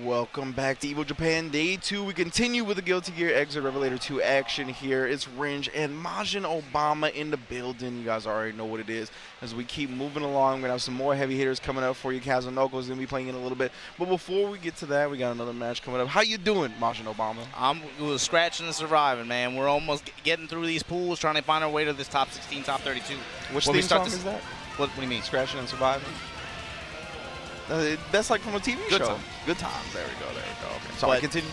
Welcome back to Evo Japan Day 2. We continue with the Guilty Gear Exit Revelator 2 action here. It's Ringe and Majin Obama in the building. You guys already know what it is. As we keep moving along, we're going to have some more heavy hitters coming up for you. Kazunoko is going to be playing in a little bit. But before we get to that, we got another match coming up. How you doing, Majin Obama? I'm scratching and surviving, man. We're almost getting through these pools, trying to find our way to this top 16, top 32. Which theme song is that? What do you mean? Scratching and surviving? That's like from a TV show. Time. Good times. There we go. There we go. Okay. So I continue.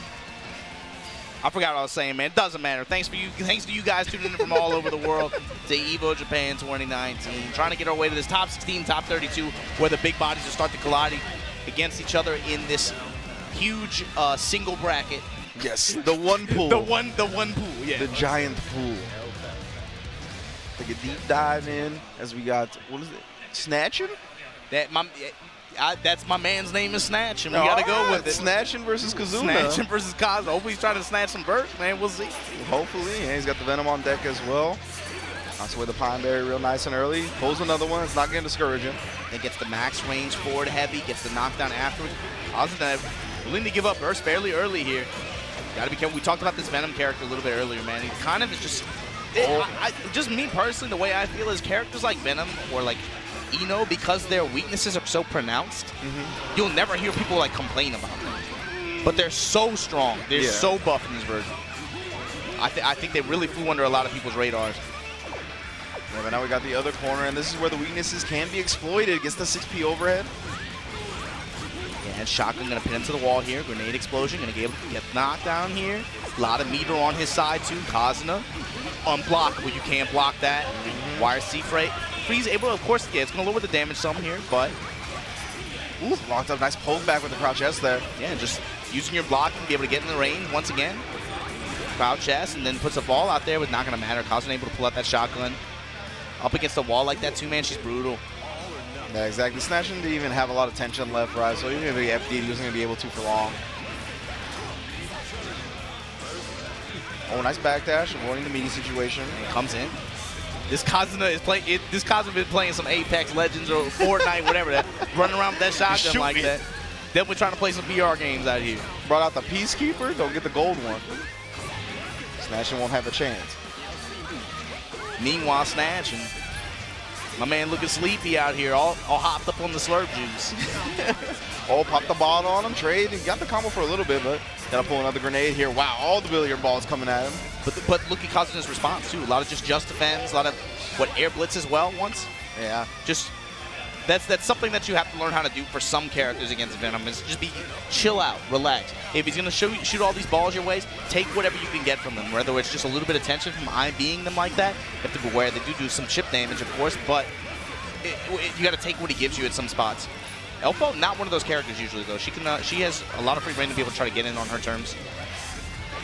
I forgot what I was saying, man. It doesn't matter. Thanks to you guys tuning in from all over the world to Evo Japan 2019. Trying to get our way to this top 16, top 32, where the big bodies will start to collide against each other in this huge single bracket. Yes, the one pool. the one pool. Yeah. The giant pool. Take a deep dive in as we got, what is it? Snatching? That's my man's name is Snatch, and we got to go with it. Snatching versus Kazuna. Snatching versus Kaz. Hopefully he's trying to snatch some bursts, man. We'll see. Hopefully. Yeah, he's got the Venom on deck as well. Knocks away the Pine Berry real nice and early. Pulls another one. It's not going to discourage him. Then gets the max range forward heavy, gets the knockdown afterwards. Kaz willing to give up burst fairly early here. Got to be careful. We talked about this Venom character a little bit earlier, man. He kind of is just... just me personally, the way I feel is characters like Venom or like Eno, because their weaknesses are so pronounced, you'll never hear people like complain about them. But they're so strong. They're so buff in this version. I think they really flew under a lot of people's radars. Yeah, but now we got the other corner, and this is where the weaknesses can be exploited. Gets the 6P overhead. Yeah, and Shotgun gonna pin him to the wall here. Grenade explosion, gonna be able to get knocked down here. A lot of meter on his side too. Kazuna, unblockable. You can't block that. Wire C-Freight. Freeze able to, of course, yeah, it's going to lower the damage some here, but... Ooh, locked up. Nice poke back with the crouch S there. Yeah, just using your block to be able to get in the range once again. Crouch S, and then puts a ball out there, but not going to matter. Kazuna able to pull out that shotgun. Up against the wall like that, too, man, she's brutal. Yeah, exactly. Snatching didn't even have a lot of tension left, right? So even if he FD'd, he wasn't going to be able to for long. Oh, nice backdash, avoiding the meaty situation. It comes in. This Kazuna is playing. This Kazuna been playing some Apex Legends or Fortnite, whatever that, running around with that shotgun like that. Then we're trying to play some VR games out here. Brought out the Peacekeeper. Don't get the gold one. Snatching won't have a chance. Meanwhile, Snatching, my man looking sleepy out here, all hopped up on the slurp juice. Oh, popped the ball on him. Trade. He got the combo for a little bit, but gotta pull another grenade here. Wow, all the billiard balls coming at him. But look at Kazuna's response too. A lot of just defense, a lot of air blitz as well once. Yeah. Just that's something that you have to learn how to do for some characters against Venom. Is just chill out, relax. If he's gonna shoot all these balls your ways, take whatever you can get from them. Whether it's just a little bit of tension from being them like that, you have to be aware they do some chip damage, of course, but you got to take what he gives you at some spots. Elphelt, not one of those characters usually though. She has a lot of free reign to be able to try to get in on her terms.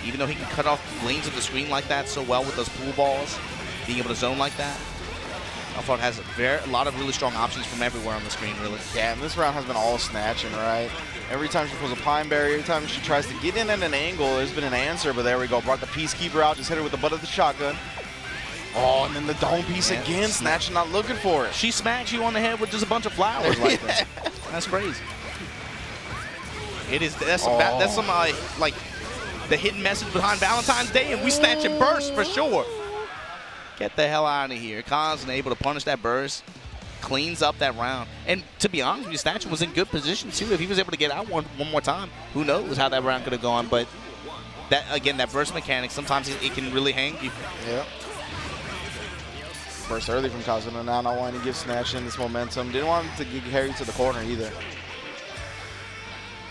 Even though he can cut off lanes of the screen like that so well with those pool balls, being able to zone like that, Elphelt has a lot of really strong options from everywhere on the screen, really. Yeah, and this round has been all snatching, right? Every time she pulls a Pine Berry, every time she tries to get in at an angle, there's been an answer, but there we go. Brought the Peacekeeper out, just hit her with the butt of the shotgun. Oh, and then the dome piece again, Snatching not looking for it. She smacks you on the head with just a bunch of flowers like that. That's crazy. That's some like the hidden message behind Valentine's Day, and we snatch and burst for sure. Get the hell out of here. Kazuna able to punish that burst, cleans up that round. And to be honest with you, Snatching was in good position too. If he was able to get out one more time, who knows how that round could have gone. But that again, that burst mechanic, sometimes it can really hang you. Yeah. Burst early from Kazuna, now not wanting to give Snatching this momentum. Didn't want him to get carried to the corner either.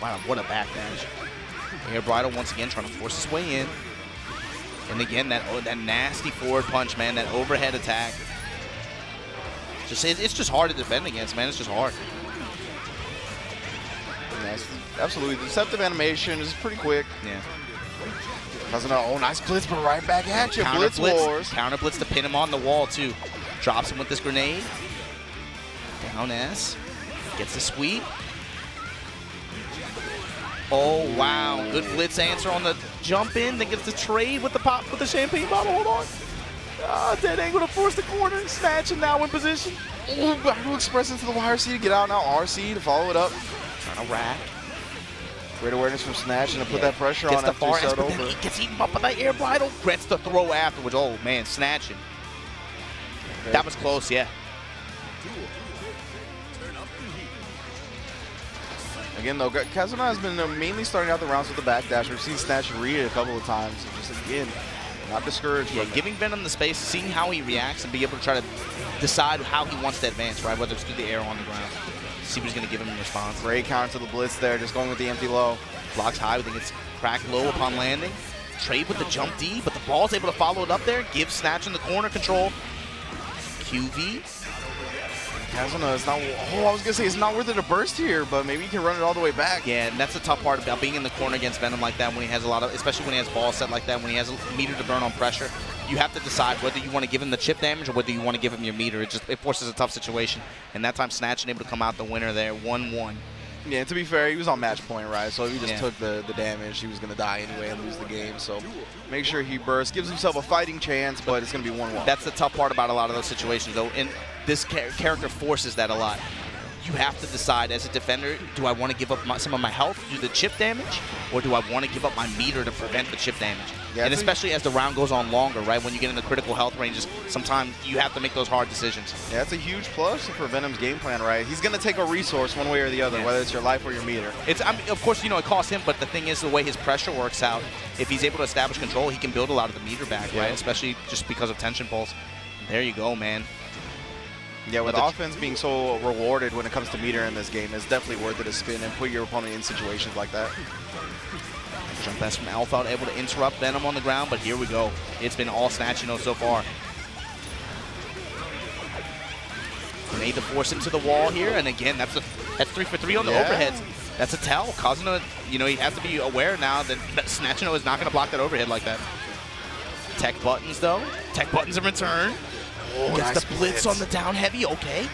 Wow, what a backdash. Air Bridle once again trying to force his way in. And again, that nasty forward punch, man, that overhead attack. It's just hard to defend against, man. It's just hard. Nice. Absolutely. The deceptive animation is pretty quick. Yeah. Kazuna, oh, nice blitz, but right back at you. Blitz wars. Counter blitz to pin him on the wall, too. Drops him with this grenade. Down S. Gets the sweep. Oh, wow. Good blitz answer on the jump in. Then gets the trade with the pop with the champagne bottle. Hold on. Dead angle to force the corner. Snatching now in position. Ooh, Express into the wire C to get out now. RC to follow it up. Trying to rack. Great awareness from Snatch and to put that pressure gets on after he start over. He gets eaten up by the air bridle. Gets the throw afterwards. Oh, man, snatching. Okay. That was close, yeah. Again, though, Kazuma has been mainly starting out the rounds with the backdash. We've seen Snatch read it a couple of times. Just, again, not discouraged. Yeah, giving Venom the space, seeing how he reacts, and be able to try to decide how he wants to advance, right? Whether it's through the air or on the ground. See what he's going to give him in response. Great counter to the blitz there, just going with the empty low. Blocks high, we think it's cracked low upon landing. Trade with the jump D, but the ball's able to follow it up there. Give Snatch in the corner control. QV. Kazuma is not, I was going to say it's not worth it to burst here, but maybe he can run it all the way back. Yeah, and that's the tough part about being in the corner against Venom like that when he has a lot of, especially when he has ball set like that, when he has a meter to burn on pressure. You have to decide whether you want to give him the chip damage or whether you want to give him your meter. It forces a tough situation. And that time, Snatch able to come out the winner there, 1-1. Yeah, to be fair, he was on match point, right? So if he just took the damage, he was going to die anyway and lose the game. So make sure he bursts, gives himself a fighting chance, but it's going to be 1-1. That's the tough part about a lot of those situations, though. And this character forces that a lot. You have to decide as a defender, do I want to give up some of my health to do the chip damage, or do I want to give up my meter to prevent the chip damage? Yeah, and especially as the round goes on longer, right? When you get into critical health ranges, sometimes you have to make those hard decisions. Yeah, that's a huge plus for Venom's game plan, right? He's going to take a resource one way or the other, whether it's your life or your meter. I mean, of course, you know, it costs him, but the thing is the way his pressure works out, if he's able to establish control, he can build a lot of the meter back, right? Especially just because of tension pulse. There you go, man. Yeah, with offense being so rewarded when it comes to meter in this game, it's definitely worth it to spin and put your opponent in situations like that. Jump pass from Elphelt, able to interrupt Venom on the ground, but here we go. It's been all Snatch, so far. Grenade to force him to the wall here, and again, that's 3 for 3 on the overheads. That's a tell. Kazuma, he has to be aware now that Snatch is not going to block that overhead like that. Tech buttons, though. Tech buttons in return. Oh, gets the blitz on the down heavy, okay.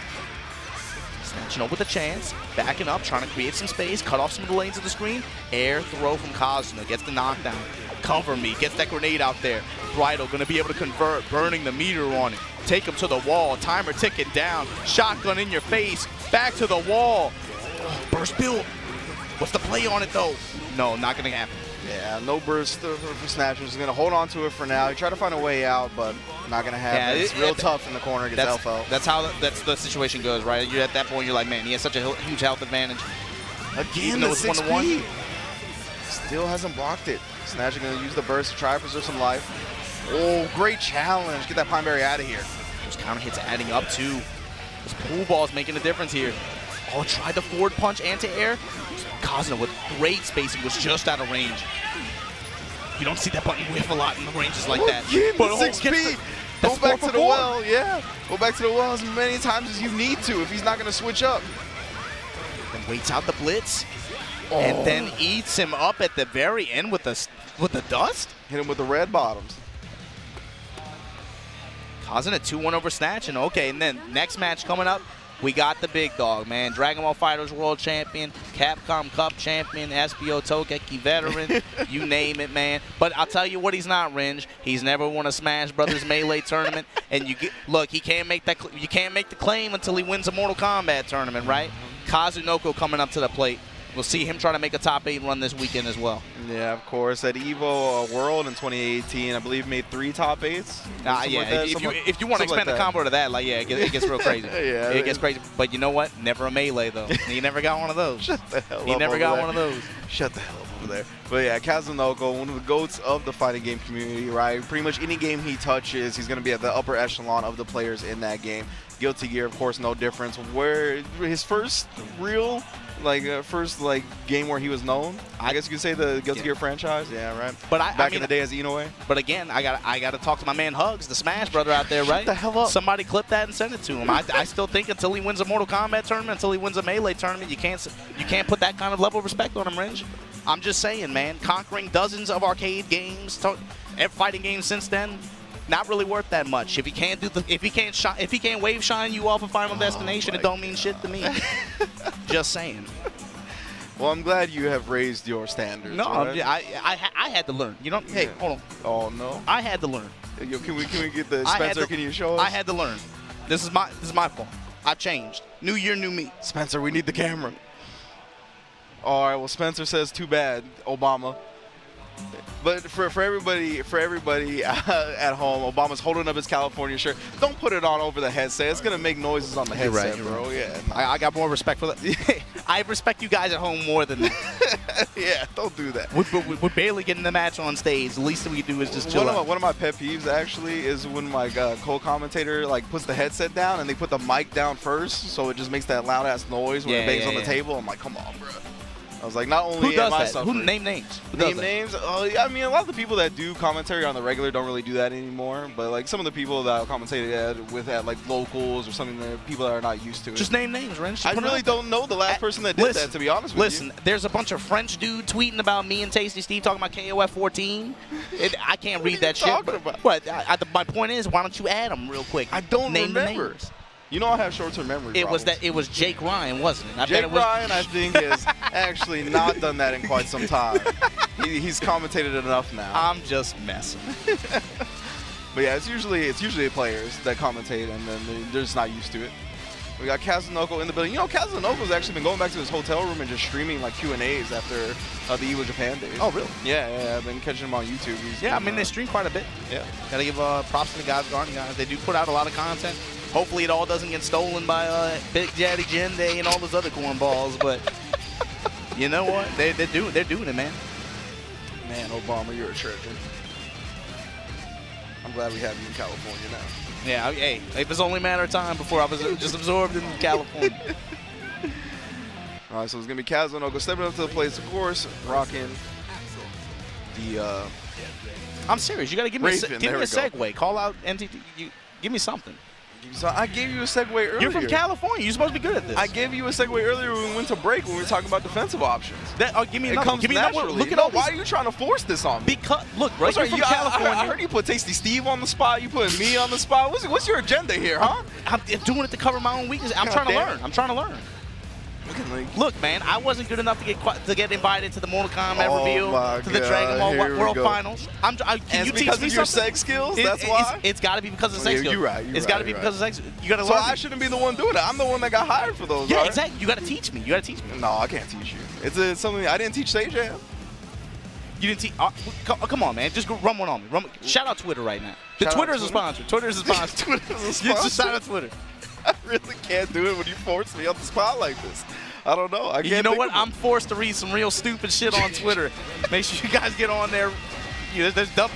Snatching with a chance, backing up, trying to create some space, cut off some of the lanes of the screen. Air throw from Kazuma, gets the knockdown. Cover me, gets that grenade out there. Bridal gonna be able to convert, burning the meter on it. Take him to the wall, timer ticking down. Shotgun in your face, back to the wall. Oh, burst build. What's the play on it though? No, not gonna happen. Yeah, no burst for Snatch. He's going to hold on to it for now. He tried to find a way out, but not going to happen. Yeah, it's real tough in the corner against Elphelt. That's the situation goes, right? You're at that point, you're like, man, he has such a huge health advantage. Again, the 6P. Still hasn't blocked it. Snatch is going to use the burst to try to preserve some life. Oh, great challenge. Get that Pine Berry out of here. Those counter hits adding up, too. This pool ball is making a difference here. Oh, tried the forward punch anti-air. Kazuma with great spacing was just out of range. You don't see that button whiff a lot in the ranges like that. But 6P. Go back to the well, yeah. Go back to the well as many times as you need to if he's not going to switch up. Then waits out the blitz. And then eats him up at the very end with the dust. Hit him with the red bottoms. Causing a 2-1 over Snatch. And okay, and then next match coming up, we got the big dog, man. Dragon Ball FighterZ World Champion, Capcom Cup Champion, SBO Tokeki Veteran, you name it, man. But I'll tell you what he's not, Ringe. He's never won a Smash Brothers Melee tournament. And look, he can't make that. You can't make the claim until he wins a Mortal Kombat tournament, right? Kazunoko coming up to the plate. We'll see him trying to make a top 8 run this weekend as well. Yeah, of course. At Evo World in 2018, I believe made 3 top 8s. Yeah, if you want to expand the combo to that, like, yeah, it gets real crazy. Yeah, it gets crazy. But you know what? Never a melee, though. He never got one of those. Shut the hell up. He never got one of those. Shut the hell up over there. But yeah, Kazunoko, one of the GOATs of the fighting game community, right? Pretty much any game he touches, he's going to be at the upper echelon of the players in that game. Guilty Gear, of course, no difference. Where his first real game where he was known, I guess you could say the Guilty Gear franchise. Yeah, right. But back in the day as Inoue. But again, I got to talk to my man Hugs, the Smash brother out there, right? Shut the hell up. Somebody clip that and send it to him. I still think until he wins a Mortal Kombat tournament, until he wins a Melee tournament, you can't put that kind of level of respect on him, Ringe. I'm just saying, man. Conquering dozens of arcade games, fighting games since then. Not really worth that much. If he can't wave shine you off of Final Destination, it don't mean shit to me. Just saying. Well, I'm glad you have raised your standards. No, right? I had to learn. You know, hey, hold on. Oh no. I had to learn. Yo, can we get the Spencer? Can you show us? I had to learn. This is my fault. I've changed. New year, new me. Spencer, we need the camera. All right, well, Spencer says too bad, Obama. But for everybody at home, Obama's holding up his California shirt. Don't put it on over the headset. It's gonna make noises on the headset, bro. Yeah. I got more respect for that. I respect you guys at home more than that. Yeah, don't do that. We're barely getting the match on stage. The least that we do is just chill out. One of my pet peeves actually is when my co-commentator like puts the headset down and they put the mic down first, so it just makes that loud ass noise when it bangs on the table. I'm like, come on, bro. I was like, not only am I suffering. Who name names? Name names? Oh, yeah, I mean, a lot of the people that do commentary on the regular don't really do that anymore. But like some of the people that I'll commentate at like locals or something, that people that are not used to it. Just name names, Wrench. I really don't know the last person that did that, to be honest with you. Listen, there's a bunch of French dude tweeting about me and Tasty Steve talking about KOF 14. I can't read that shit. But my point is, why don't you add them real quick? I don't name remember. The names. You know I have short-term memory problems. It was Jake Ryan, wasn't it? Jake Ryan, I think, has actually not done that in quite some time. He's commentated enough now. I'm just messing. But yeah, it's usually the players that commentate, and then they're just not used to it. We got Kazunoko in the building. You know, Kazunoko's actually been going back to his hotel room and just streaming like Q&As after the Evo Japan days. Oh, really? Yeah, I've been catching him on YouTube. I mean, they stream quite a bit. Yeah. Gotta give props to the guys, guys. They do put out a lot of content. Hopefully it all doesn't get stolen by Big Daddy Jende and all those other cornballs, but you know what? They're doing it, man. Man, Obama, you're a treasure. I'm glad we have you in California now. Yeah, hey, it was only a matter of time before I was just absorbed in California. All right, so it's going to be Kazunoko stepping up to the place, of course, rocking the I'm serious. You got to give me a segue. Call out NTT. Give me something. So I gave you a segue earlier. You're from California. You're supposed to be good at this. I gave you a segue earlier when we went to break when we were talking about defensive options. Give me another. It comes naturally. Look at all why are you trying to force this on me? Because look, bro, you're from California. I heard you put Tasty Steve on the spot. You put me on the spot. What's your agenda here, huh? I'm doing it to cover my own weakness. I'm trying to learn. I'm trying to learn. Look, man, I wasn't good enough to get invited to the Mortal Kombat reveal, to the Dragon Ball World Finals. Can you teach me your sex skills? That's why? It's got to be because of sex skills. You're right. It's got to be because of sex. You got to learn. So I shouldn't be the one doing it. I'm the one that got hired for those. Yeah, right? Exactly. You got to teach me. You got to teach me. No, I can't teach you. It's something I didn't teach Sage. You didn't teach. Come on, man. Just run one on me. Shout out Twitter right now. Twitter is a sponsor. Twitter is a sponsor. Twitter is a sponsor. Just shout out Twitter. I really can't do it when you force me on the spot like this. I don't know. You know what? I'm forced to read some real stupid shit on Twitter. Make sure you guys get on there. There's dumb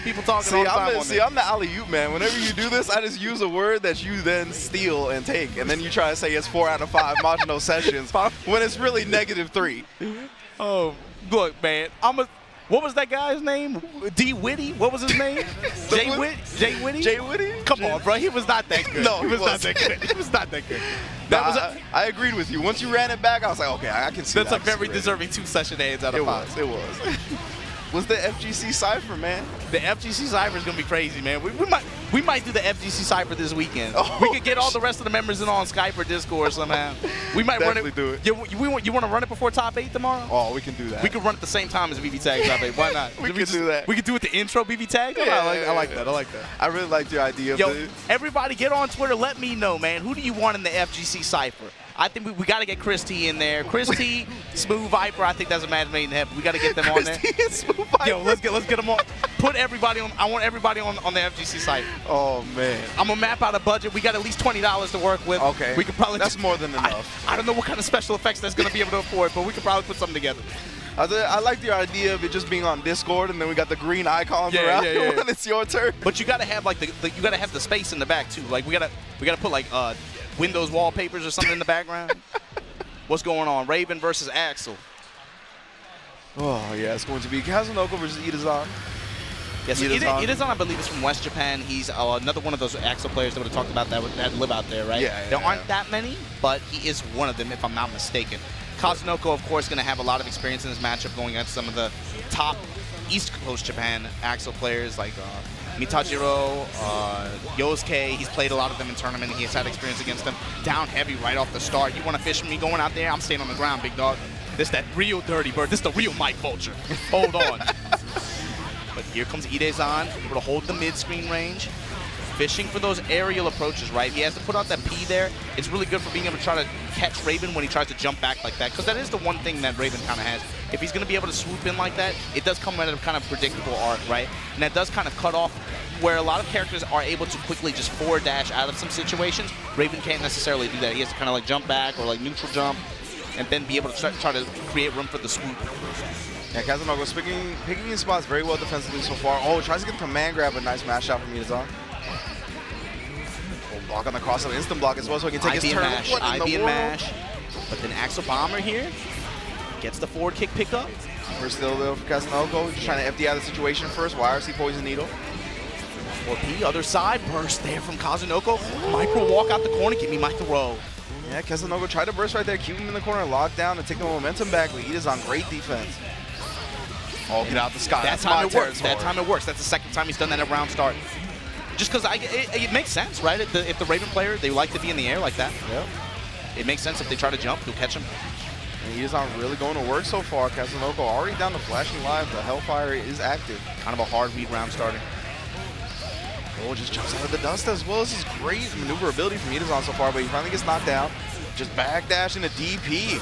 people talking all the time on there. I'm the alley-oop man. Whenever you do this, I just use a word that you then steal and take, and then you try to say it's 4 out of 5 Majino sessions when it's really -3. Oh, look, man. What was that guy's name? D. Whitty? What was his name? Jay Whitty? Jay Whitty? Come on, bro. He was not that good. No, he was not that good. He was not that good. I agreed with you. Once you ran it back, I was like, okay, I can see that. That's a very deserving 2 session ends out of 5. It was. Was the FGC Cypher, man? The FGC Cypher is going to be crazy, man. We might do the FGC Cypher this weekend. Oh, we could get all the rest of the members in on Skype or Discord somehow. We might definitely do it. You want to run it before top 8 tomorrow? Oh, we can do that. We could run it the same time as BB Tag top 8. Why not? We could do that. We could do it the intro BB Tag. Yeah, I like that. I like that. I really liked your idea. Yo, everybody get on Twitter. Let me know, man. Who do you want in the FGC Cypher? I think we got to get Chris T in there. Chris T, Smooth Viper. I think that's a match made in heaven. We got to get them on there. Chris T and Smooth Viper. Yo, let's get them on. Put everybody on. I want everybody on the FGC site. Oh man. I'm gonna map out a budget. We got at least $20 to work with. Okay. We could probably. That's more than enough. I don't know what kind of special effects that's gonna be able to afford, but we could probably put something together. I like the idea of it just being on Discord, and then we got the green icons around when it's your turn. But you gotta have like you gotta have the space in the back too. Like we gotta put like Windows wallpapers or something in the background. What's going on? Raven versus Axel. Oh yeah, it's going to be Kazunoko versus Itazan. Yes, Itazan, I believe, is from West Japan. He's another one of those Axel players that would have talked about that live out there, right? Yeah. There aren't that many, but he is one of them, if I'm not mistaken. Kazunoko, of course, going to have a lot of experience in this matchup going against some of the top East Coast Japan Axel players like Mitajiro, Yosuke. He's played a lot of them in tournament. He's had experience against them. Down heavy right off the start. You want to fish me going out there? I'm staying on the ground, big dog. This that real dirty bird. This the real Mike Vulture. Hold on. But here comes Itazan, able to hold the mid-screen range. fishing for those aerial approaches, right? He has to put out that P there. It's really good for being able to try to catch Raven when he tries to jump back like that, because that is the one thing that Raven kind of has. If he's going to be able to swoop in like that, it does come at a kind of predictable arc, right? And that does kind of cut off where a lot of characters are able to quickly just forward dash out of some situations. Raven can't necessarily do that. He has to kind of like jump back or like neutral jump and then be able to try to create room for the swoop. Yeah, Kazunoko picking his spots very well defensively so far. Oh, tries to get the command grab, a nice mash shot from Itazan. Oh, block on the cross, instant block as well, so he can take his turn. IB and mash. But then Axel Bomber here gets the forward kick pickup. We're still there for Kazunoko, just trying to FD out the situation first. YRC Poison Needle. 4P, other side, burst there from Kazunoko. Micro walk out the corner, give me my throw. Yeah, Kazunoko tried to burst right there, keep him in the corner, lock down, and take the momentum back, but Itazan, great defense. Oh, get out the sky. That time it works. That time it works. That's the second time he's done that at round start. Just because it makes sense, right? If the Raven player, they like to be in the air like that. Yep. It makes sense if they try to jump, you'll catch him. And Itazan really going to work so far. Kazunoko already down to flashing live. The Hellfire is active. Kind of a hard read round starter. Oh, just jumps out of the dust as well. This is great maneuverability from Itazan so far, but he finally gets knocked down. Just backdash into DP.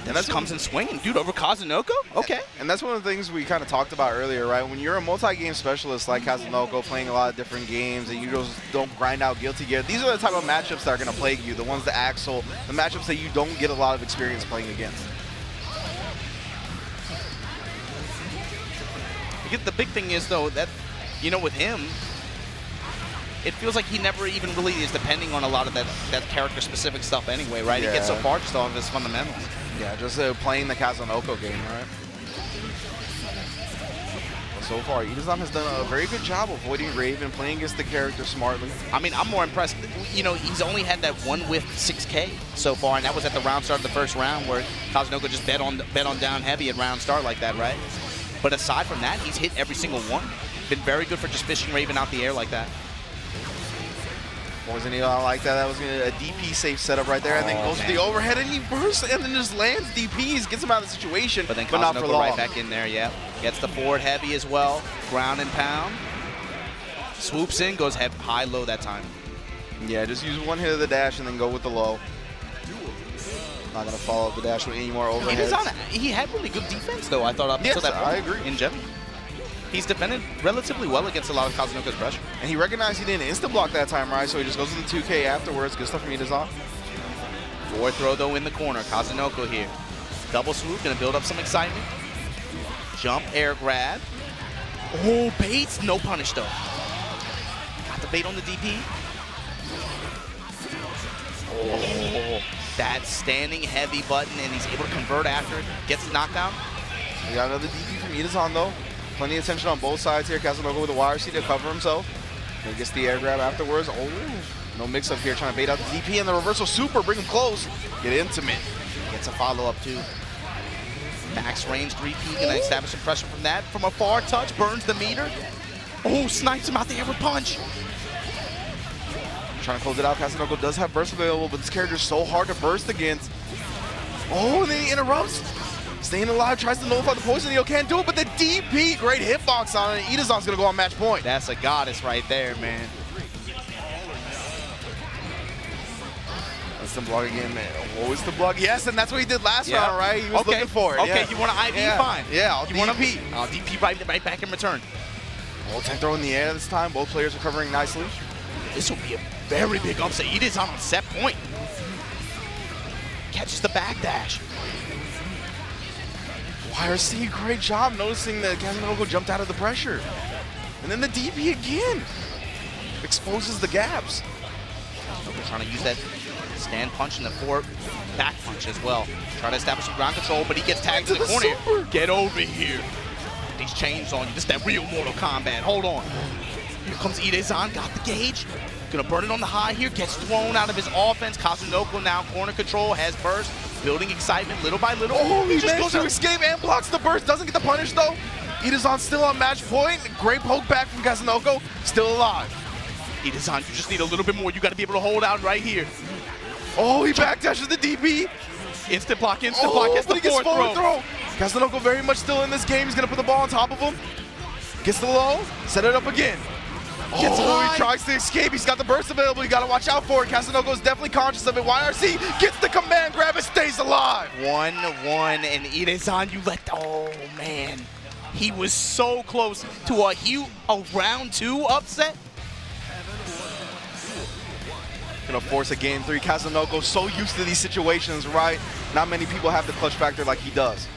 And that comes in swinging, dude, over Kazunoko? Okay. And that's one of the things we kind of talked about earlier, right? When you're a multi-game specialist like Kazunoko, playing a lot of different games, and you just don't grind out Guilty Gear, these are the type of matchups that are going to plague you, the ones that Axel, the matchups that you don't get a lot of experience playing against. The big thing is, though, that, you know, with him, it feels like he never even really is depending on a lot of that character-specific stuff anyway, right? Yeah. He gets so far just off his fundamentals. Yeah, just playing the Kazunoko game, right? But so far, Itazan has done a very good job avoiding Raven, playing against the character smartly. I mean, I'm more impressed. You know, he's only had that one with 6K so far, and that was at the round start of the first round where Kazunoko just bet on down heavy at round start like that, right? But aside from that, he's hit every single one. Been very good for just fishing Raven out the air like that. Poison Needle, I like that. That was a DP safe setup right there, and then goes to the overhead, and he bursts, and then just lands DPs, gets him out of the situation, but then not for long. Right back in there, yeah. Gets the forward heavy as well, ground and pound. Swoops in, goes high-low that time. Yeah, just use one hit of the dash and then go with the low. Not going to follow up the dash with any more overheads. He had really good defense, though, I thought, up until that point. I agree. In general. He's defended relatively well against a lot of Kazunoko's pressure. And he recognized he didn't insta-block that time, right? So he just goes to the 2K afterwards. Good stuff from Itazan. Forward throw, though, in the corner. Kazunoko here. Double swoop, going to build up some excitement. Jump, air grab. Oh, baits. No punish, though. Got the bait on the DP. Oh, that standing heavy button, and he's able to convert after it. Gets the knockdown. We got another DP from Itazan, though. Plenty of tension on both sides here. Kazunoko with the YRC to cover himself. He gets the air grab afterwards. Oh, no mix-up here, trying to bait out the DP and the reversal super, bring him close. Get intimate. Gets a follow-up, too. Max range 3P, gonna establish some pressure from that. From a far touch, burns the meter. Oh, snipes him out the air with punch. Trying to close it out. Kazunoko does have burst available, but this character is so hard to burst against. Oh, and then he interrupts. Staying alive, tries to nullify the poison needle, can't do it, but the DP, great hitbox on it. Itazan's gonna go on match point. That's a goddess right there, man. Instant block again, man. Oh, it's the block. Yes, and that's what he did last round, right? He was looking for it. Okay, you want an IV? Fine. Yeah, I'll DP. I'll DP right back in return. Oh, 10 throw in the air this time. Both players are covering nicely. This will be a very big upset. Itazan on set point. Catches the backdash. YRC, great job noticing that Kazunoko jumped out of the pressure. And then the DP again. Exposes the gaps. We're trying to use that stand punch and the forward back punch as well. Try to establish some ground control, but he gets tagged in the corner. Super. Get over here. These chains on you. This is that real Mortal Kombat. Hold on. Here comes Itazan, got the gauge. Gonna burn it on the high here, gets thrown out of his offense. Kazunoko now corner control, has burst, building excitement little by little. Oh, he just goes to escape and blocks the burst, doesn't get the punish though. Itazan still on match point. Great poke back from Kazunoko, still alive. Itazan, you just need a little bit more. You gotta be able to hold out right here. Oh, he backdashes the DP. Instant block, gets the forward throw. Kazunoko very much still in this game. He's gonna put the ball on top of him. Gets the low, set it up again. Gets high. He tries to escape. He's got the burst available. You got to watch out for it. Kazunoko is definitely conscious of it. YRC gets the command grab and stays alive. 1-1, and Ide-san, you let, oh man. He was so close to a round 2 upset. Gonna force a game 3. Kazunoko so used to these situations, right? Not many people have the clutch factor like he does.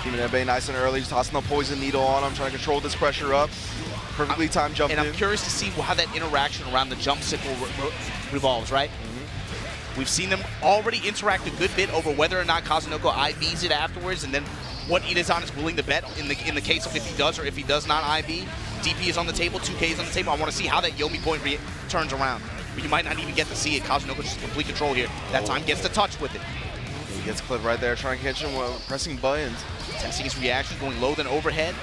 Keeping that bay nice and early, just tossing the poison needle on him, trying to control this pressure up. Perfectly timed jump in. And I'm curious to see how that interaction around the jump sickle revolves, right? We've seen them already interact a good bit over whether or not Kazunoko IVs it afterwards, and then what Ide-san is willing to bet in the case of if he does or if he does not IV. DP is on the table, 2K is on the table. I want to see how that Yomi point turns around. But you might not even get to see it. Kazunoko just complete control here. That time gets to touch with it. He gets clipped right there, trying to catch him while pressing buttons. Testing his reaction, going low then overhead.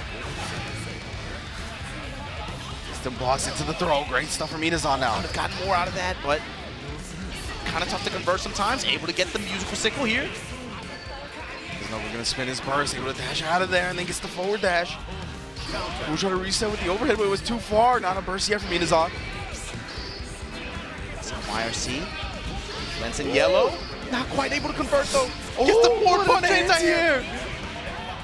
Still blocks it to the throw. Great stuff from Ide-san now. Could have gotten more out of that, but kind of tough to convert sometimes. Able to get the musical sickle here. We're going to spin his burst, able to dash out of there, and then gets the forward dash. We'll try to reset with the overhead, but it was too far. Not a burst yet from Ide-san. Some YRC. Lens in yellow. Not quite able to convert, though. Gets the forward punch anti-air.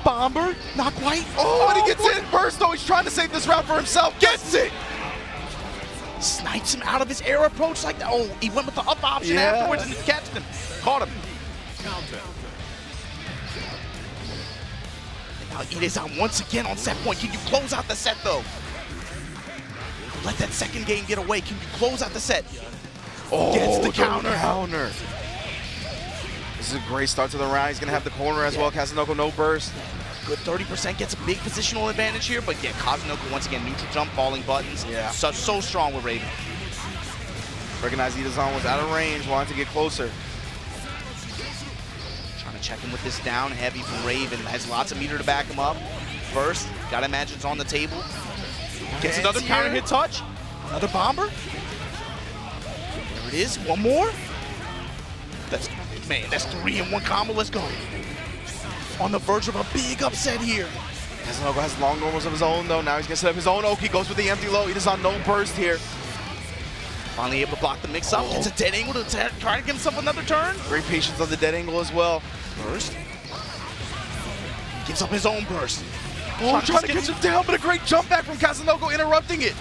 Bomber. Not quite. Oh, and he gets in. Burst, though. He's trying to save this round for himself. Gets it. Snipes him out of his air approach like that. Oh, he went with the up option afterwards and catched him. Caught him. Now Ide-san once again on set point. Can you close out the set though? Let that second game get away. Can you close out the set? Oh, gets the counter. This is a great start to the round. He's going to have the corner as well. Kazunoko, no burst. Good 30% gets a big positional advantage here, but yeah, Kazunoko once again, neutral jump, falling buttons. Yeah. So strong with Raven. Recognized Ide-san was out of range, wanted to get closer. Trying to check him with this down heavy from Raven. Has lots of meter to back him up. First, gotta imagine it's on the table. Gets another counter hit touch. Another bomber. There it is. One more. That's 3-in-1 combo. Let's go. On the verge of a big upset here. Kazunoko has long normals of his own, though. Now he's going to set up his own Oki. Goes with the empty low. Ide-san no burst here. Finally able to block the mix-up. Gets a dead angle to try to give himself another turn. Great patience on the dead angle as well. Burst. Gives up his own burst. Oh, trying to catch him down, but a great jump back from Kazunoko, interrupting it.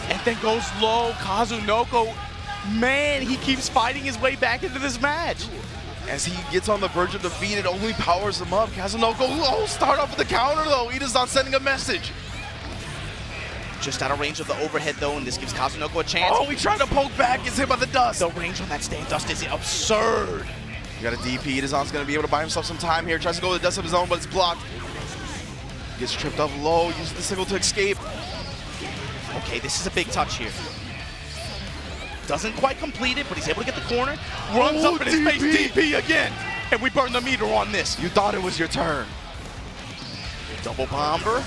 And then goes low. Kazunoko, man, he keeps fighting his way back into this match. As he gets on the verge of defeat, it only powers him up. Kazunoko, start off with the counter, though. Ide-san sending a message. Just out of range of the overhead, though, and this gives Kazunoko a chance. Oh, he tried to poke back. Gets hit by the dust. The range on that stand dust is absurd. You got a DP. Ide-san's going to be able to buy himself some time here. Tries to go with the dust of his own, but it's blocked. Gets tripped up low. Uses the signal to escape. Okay, this is a big touch here. Doesn't quite complete it, but he's able to get the corner. Runs up in his face, DP again. And we burn the meter on this. You thought it was your turn. Double bomber.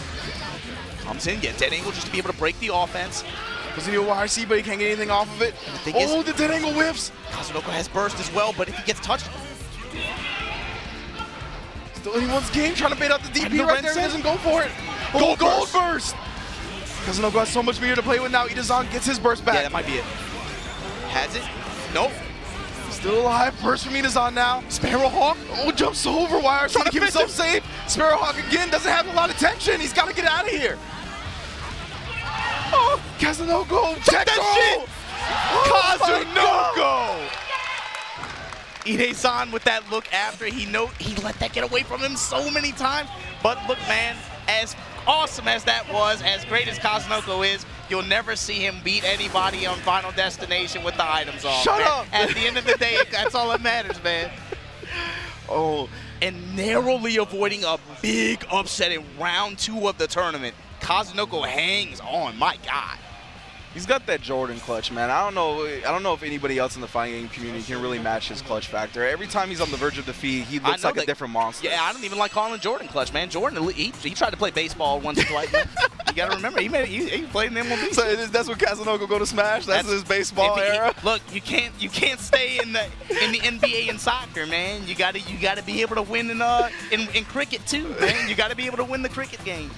Comes in, gets dead angle just to be able to break the offense. Was he a YRC, but he can't get anything off of it? Oh, the dead angle whiffs. Kazunoko has burst as well, but if he gets touched. Still anyone's game, trying to bait out the DP right there. He doesn't go for it. Oh, gold burst. Kazunoko has so much meter to play with now. Ide-san gets his burst back. Yeah, that might be it. Has it? Nope. Still alive. Burst from Ide-san now. Sparrowhawk. Oh, jumps over YRC to keep himself safe. Sparrowhawk again doesn't have a lot of tension. He's got to get out of here. Oh, Kazunoko. Check that shit. Kazunoko. Ide-san with that look after he let that get away from him so many times. But look, man, as awesome as that was, as great as Kazunoko is, you'll never see him beat anybody on Final Destination with the items off. Shut up! At the end of the day, that's all that matters, man. Oh. And narrowly avoiding a big upset in round 2 of the tournament. Kazunoko hangs on, my God. He's got that Jordan clutch, man. I don't know if anybody else in the fighting game community can really match his clutch factor. Every time he's on the verge of defeat, he looks like a different monster. Yeah, I don't even like calling him Jordan clutch, man. Jordan, he tried to play baseball once or twice. You got to remember, he played in MLB. So that's what Kazunoko go to Smash. That's his baseball era. Look, you can't stay in the NBA and soccer, man. You got to be able to win in cricket too, man. You got to be able to win the cricket game.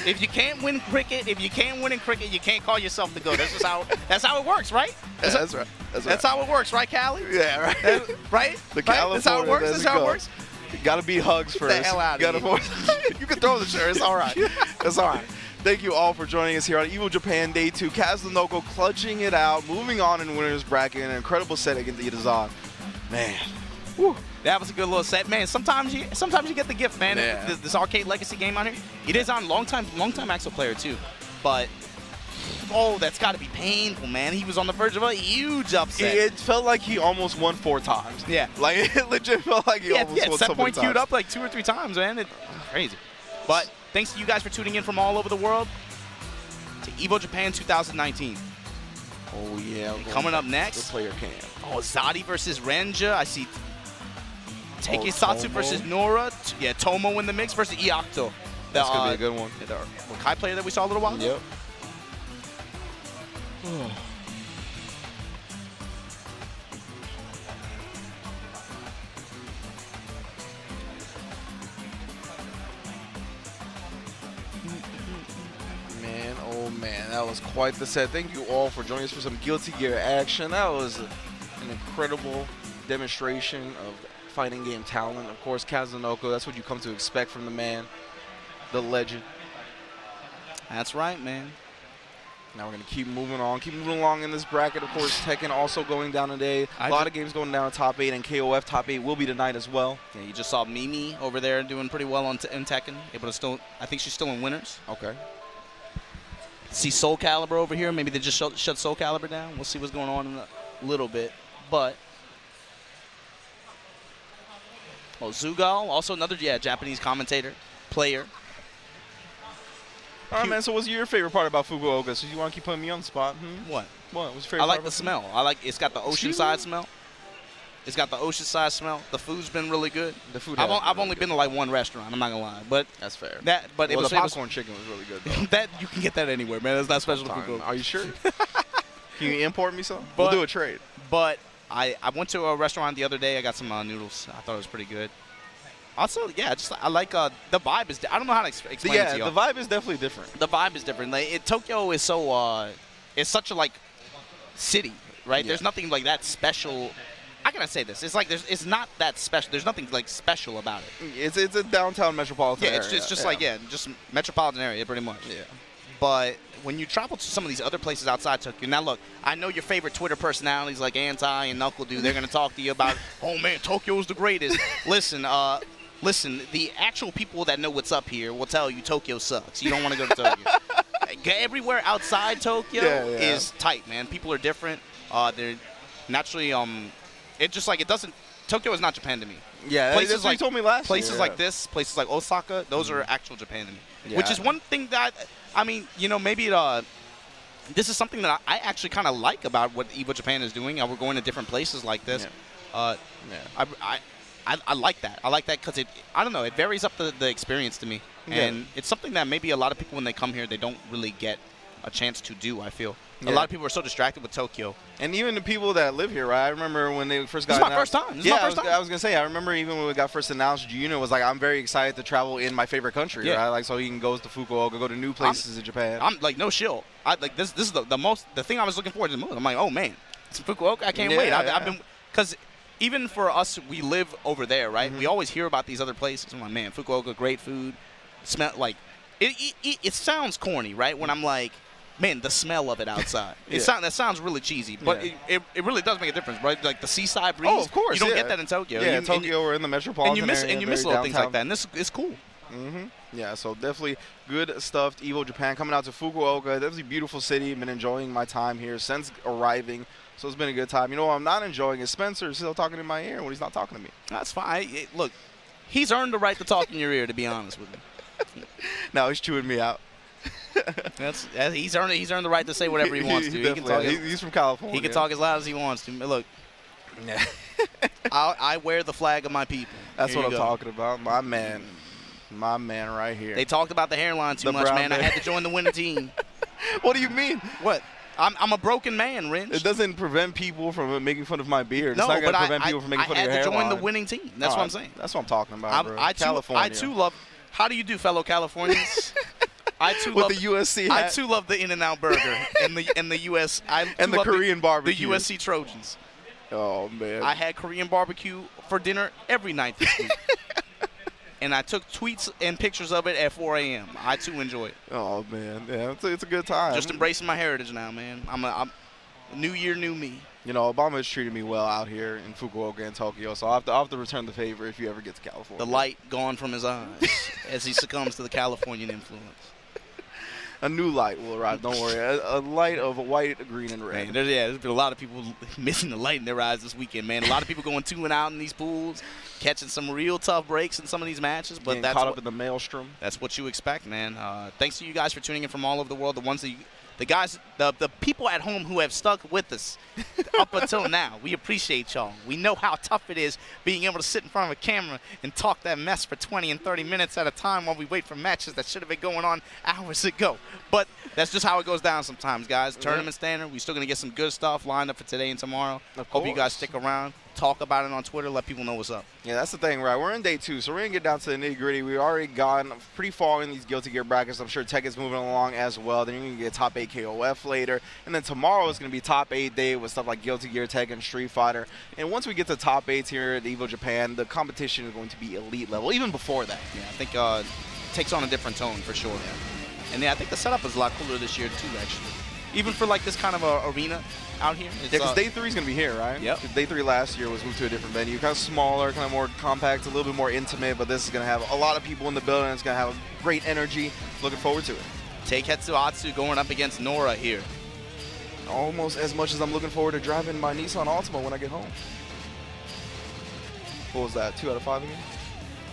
If you can't win cricket, if you can't win in cricket, you can't call yourself the GOAT. That's how it works, right? That's right. That's how it works, right, Callie? Yeah, right. Right? The That's how it works. That's how it works. You gotta beat hugs first. Get the hell out of here. You can throw the chair. It's all right. It's all right. Thank you all for joining us here on Evo Japan Day 2. Kazunoko clutching it out, moving on in winner's bracket. An incredible set against Itazan. Man. Whew. That was a good little set, man. Sometimes you get the gift, man. Yeah. This Arcade Legacy game out here. It is on long-time Axel player too, but oh, that's got to be painful, man. He was on the verge of a huge upset. It felt like he almost won 4 times. Yeah, like it legit felt like he almost won set so point many queued times. up like 2 or 3 times, man. It's crazy. But thanks to you guys for tuning in from all over the world to Evo Japan 2019. Oh yeah. Coming up next, the player cam. Oh, Zadi versus Renja. I see. Takesatsu versus Nora. Yeah, Tomo in the mix versus Iacto. That's going to be a good one. The Kai player that we saw a little while ago. Yep. Man, oh man, that was quite the set. Thank you all for joining us for some Guilty Gear action. That was an incredible demonstration of fighting game talent. Of course, Kazunoko, that's what you come to expect from the man, the legend. That's right, man. Now we're going to keep moving along in this bracket. Of course, Tekken also going down today. A lot of games going down in top 8, and KOF top 8 will be tonight as well. Yeah, you just saw Mimi over there doing pretty well in Tekken. Able to still, I think she's still in winners. Okay. See Soul Calibur over here. Maybe they just shut Soul Calibur down. We'll see what's going on in a little bit. But Zugal, also another Japanese commentator, player. All right, man, so what's your favorite part about Fukuoka? So you want to keep putting me on the spot? What? What's your favorite I like part the smell. It's got the oceanside smell. It's got the oceanside smell. The food's been really good. The food. I've only been to like 1 restaurant. I'm not gonna lie, but that's fair. But the popcorn chicken was really good though. That you can get that anywhere, man. That's not special to Fukuoka. Are you sure? Can you import me some? We'll do a trade. But I went to a restaurant the other day. I got some noodles. I thought it was pretty good. Also, yeah, I like the vibe is. I don't know how to explain it to you. Yeah, the vibe is definitely different. The vibe is different. Like Tokyo is so it's such a like city, right? Yeah. There's nothing like that special. How can I say this? It's like it's not that special. There's nothing like special about it. It's a downtown metropolitan area. It's just like just metropolitan area pretty much. Yeah. But when you travel to some of these other places outside Tokyo, now look, I know your favorite Twitter personalities like Anti and Knuckle Dude, they're gonna talk to you about, oh man, Tokyo's the greatest. Listen, the actual people that know what's up here will tell you Tokyo sucks. You don't want to go to Tokyo. Everywhere outside Tokyo is tight, man. People are different. They're naturally it just like it doesn't. Tokyo is not Japan to me. Yeah, places that's what you told me last places year, like this, places like Osaka, those are actual Japan to me. Yeah. Which is one thing that I mean, maybe this is something that I actually kind of like about what Evo Japan is doing. We're going to different places like this. Yeah. I like that. I like that because I don't know, it varies up the experience to me. Yeah. And it's something that maybe a lot of people when they come here, they don't really get a chance to do, I feel. Yeah. A lot of people are so distracted with Tokyo. And even the people that live here, right? I remember when they first got announced. This is my first time. This is my first time. I was going to say, I remember even when we got first announced, Junior was like, I'm very excited to travel in my favorite country, right? Like, so he can go to Fukuoka, go to new places in Japan. I'm like, no shill. This is the thing I was looking forward to the most. I'm like, oh, man, it's Fukuoka. I can't wait. I've been, because even for us, we live over there, right? We always hear about these other places. I'm like, man, Fukuoka, great food. Smell like, it sounds corny, right? When I'm like, man, the smell of it outside. That sounds really cheesy, but it really does make a difference, right? Like the seaside breeze. Oh, of course. You don't get that in Tokyo. Yeah, Tokyo or in the metropolitan area. And you miss little things like that, and it's cool. Yeah, so definitely good stuff. Evo Japan coming out to Fukuoka. Definitely beautiful city. Been enjoying my time here since arriving. So it's been a good time. You know what I'm not enjoying is Spencer still talking in my ear when he's not talking to me. That's fine. Look, he's earned the right to talk in your ear, to be honest with you. Now he's chewing me out. He's earned the right to say whatever he wants to. He's from California. He can talk as loud as he wants to. Look, I wear the flag of my people. That's what I'm talking about. My man right here. They talked about the hairline too much, man. I had to join the winning team. What do you mean? What? I'm a broken man, Wrench. It doesn't prevent people from making fun of my beard. It's not going to prevent people from making fun of your hairline. I had to join the winning team. That's what I'm saying. That's what I'm talking about, bro. I too love. How do you do, fellow Californians? I too with love the USC hat. I too love the In-N-Out burger and the US and the Korean barbecue. The USC Trojans. Oh man. I had Korean barbecue for dinner every night this week. And I took tweets and pictures of it at 4 a.m. I too enjoy it. Oh man, yeah, it's a good time. Just embracing my heritage now, man. I'm new year, new me. You know, Obama has treated me well out here in Fukuoka and Tokyo, so I'll have to return the favor if you ever get to California. The light gone from his eyes as he succumbs to the Californian influence. A new light will arrive, don't worry. A light of white, green, and red. Man, there's been a lot of people missing the light in their eyes this weekend, man. A lot of people going 2-and-out in these pools, catching some real tough breaks in some of these matches. But getting that's caught up in the maelstrom. That's what you expect, man. Thanks to you guys for tuning in from all over the world. The people at home who have stuck with us up until now, we appreciate y'all. We know how tough it is being able to sit in front of a camera and talk that mess for 20 and 30 minutes at a time while we wait for matches that should have been going on hours ago. But that's just how it goes down sometimes, guys. Tournament standard, we're still going to get some good stuff lined up for today and tomorrow. Hope you guys stick around. Talk about it on Twitter. Let people know what's up. Yeah, that's the thing, right? We're in day 2, so we're going to get down to the nitty-gritty. We've already gone pretty far in these Guilty Gear brackets. I'm sure Tech is moving along as well. Then you're going to get top 8 KOF later. And then tomorrow is going to be top 8 day with stuff like Guilty Gear, Tech, and Street Fighter. And once we get to top 8s here at Evo Japan, the competition is going to be elite level, even before that. Yeah, I think it takes on a different tone for sure. And yeah, I think the setup is a lot cooler this year, too, actually. Even for, like, this kind of a arena out here. Yeah, because day 3 is going to be here, right? Yep. Day 3 last year was moved to a different venue. Kind of smaller, kind of more compact, a little bit more intimate, but this is going to have a lot of people in the building. It's going to have great energy. Looking forward to it. Taiketsu Atsu going up against Nora here. Almost as much as I'm looking forward to driving my Nissan Altima when I get home. What was that, 2 out of 5 again?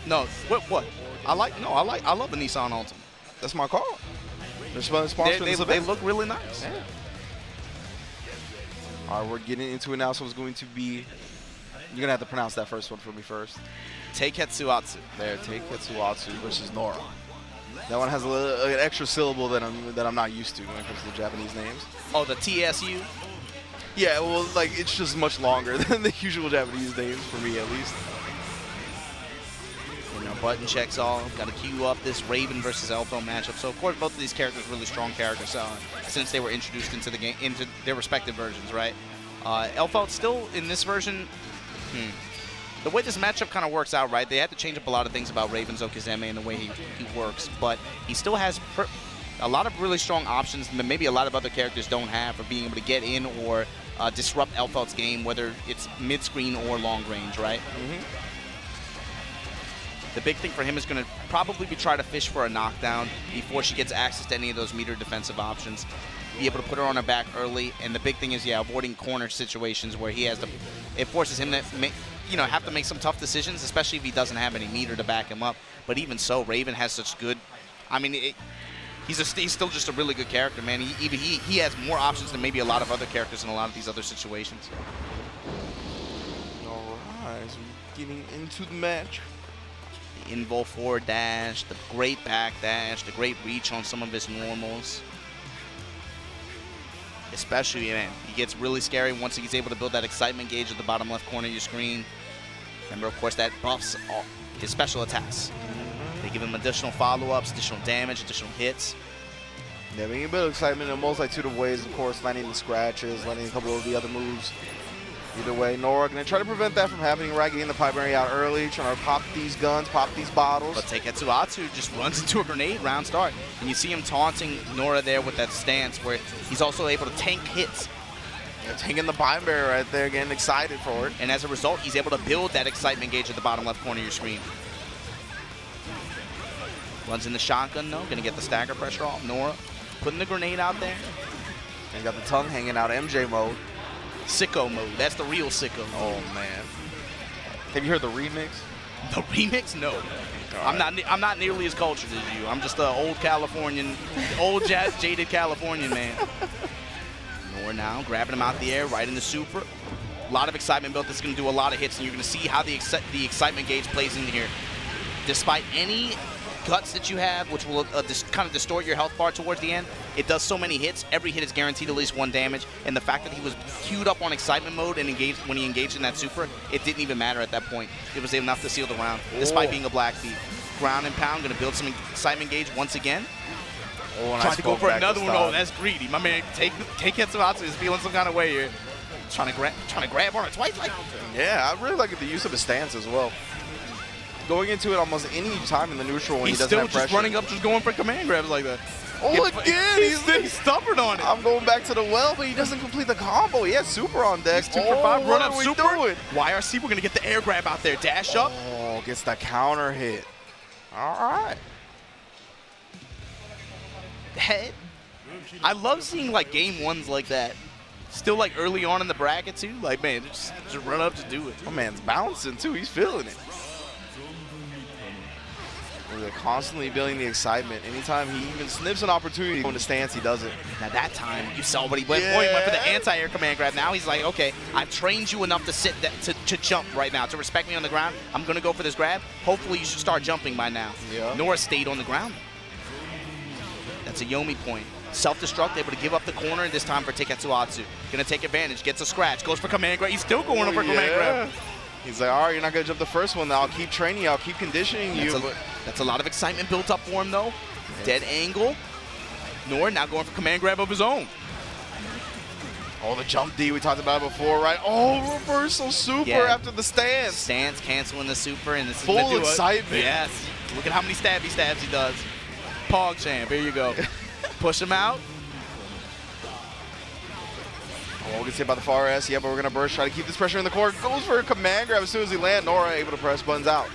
No, what? I love the Nissan Altima. That's my car. They're sponsoring this event. They look really nice. Yeah. All right, we're getting into it now, so it's going to be, you're going to have to pronounce that first one for me first. Taiketsu Atsu. There, Taiketsu Atsu versus Nora. That one has an extra syllable that I'm not used to when it comes to the Japanese names. Oh, the TSU? Yeah, well, like, it's just much longer than the usual Japanese names, for me at least. You know, button checks all. Got to queue up this Raven versus Elphelt matchup. So, of course, both of these characters are really strong characters since they were introduced into the game, into their respective versions, right? Elphelt still in this version, the way this matchup kind of works out, right? They had to change up a lot of things about Raven Zokizeme and the way he works, but he still has a lot of really strong options that maybe a lot of other characters don't have for being able to get in or disrupt Elphelt's game, whether it's mid-screen or long range, right? The big thing for him is going to probably be try to fish for a knockdown before she gets access to any of those meter defensive options. Be able to put her on her back early, and the big thing is, yeah, avoiding corner situations where he has to. It forces him to have to make some tough decisions, especially if he doesn't have any meter to back him up. But even so, Raven has such good. I mean, he's still just a really good character, man. He has more options than maybe a lot of other characters in a lot of these other situations. All right, so getting into the match. Invo forward dash, the great back dash, the great reach on some of his normals. Especially, man, he gets really scary once he's able to build that excitement gauge at the bottom left corner of your screen. Remember, of course, that buffs his special attacks. They give him additional follow-ups, additional damage, additional hits. Yeah, we can build excitement in a multitude of ways, of course, landing the scratches, landing a couple of the other moves. Either way, Nora going to try to prevent that from happening, right? Getting the primary out early, trying to pop these guns, pop these bottles. But Taiketsu Atsu just runs into a grenade round start. And you see him taunting Nora there with that stance where he's also able to tank hits. Yeah, taking the bind barrier right there, getting excited for it. And as a result, he's able to build that excitement gauge at the bottom left corner of your screen. Runs in the shotgun, though. Going to get the stagger pressure off. Nora putting the grenade out there. And got the tongue hanging out, MJ mode. Sicko mode. That's the real sicko. Oh man. Have you heard the remix? The remix? No. I'm not nearly as cultured as you. I'm just an old Californian, jaded Californian man. Nora now grabbing him out the air, right in the super. A lot of excitement built. This is going to do a lot of hits, and you're going to see how the excitement gauge plays in here. Despite any guts that you have, which will kind of distort your health bar towards the end, it does so many hits. Every hit is guaranteed at least 1 damage, and the fact that he was queued up on excitement mode and engaged when he engaged in that super, it didn't even matter at that point. It was enough to seal the round, despite being a black beat. Ground and pound, going to build some excitement gauge once again. Oh, Trying to go for another one. Oh, that's greedy. My man, take Ketsuatsu is feeling some kind of way here. Trying to grab on it twice. Like, yeah, I really like the use of his stance as well. Going into it almost any time in the neutral when he doesn't have pressure. He's still just running up, just going for command grabs like that. Oh, again, he's stubborn on it. I'm going back to the well, but he doesn't complete the combo. He has super on deck. He's 2 for 5, run up super. Doing? YRC, we're going to get the air grab out there. Dash up. Oh, gets the counter hit. All right. Head. I love seeing like game ones like that. Still like early on in the bracket too. Like, man, just run up to do it. My man's bouncing too. He's feeling it. They're constantly building the excitement. Anytime he even sniffs an opportunity to go into stance, he does it. Now that time, you saw what he went for. He went for the anti-air command grab. Now he's like, okay, I've trained you enough to sit to jump right now, to respect me on the ground. I'm going to go for this grab. Hopefully you should start jumping by now. Yeah. Nora stayed on the ground. That's a Yomi point. Self-destruct, able to give up the corner, and this time for Teketsuatsu. Going to take advantage, gets a scratch, goes for command grab. He's still going for command grab. He's like, all right, you're not going to jump the first one. I'll keep training you. I'll keep conditioning you. That's a lot of excitement built up for him, though. Dead angle. Nor now going for command grab of his own. Oh, the jump D we talked about before, right? Oh, reversal super after the stance. Stance canceling the super, and this is full excitement. Yes. Look at how many stabby stabs he does. Pog champ, here you go. Push him out. Oh, gets hit by the far S. Yeah, but we're going to burst, try to keep this pressure in the core. Goes for a command grab as soon as he lands. Nora able to press buttons out.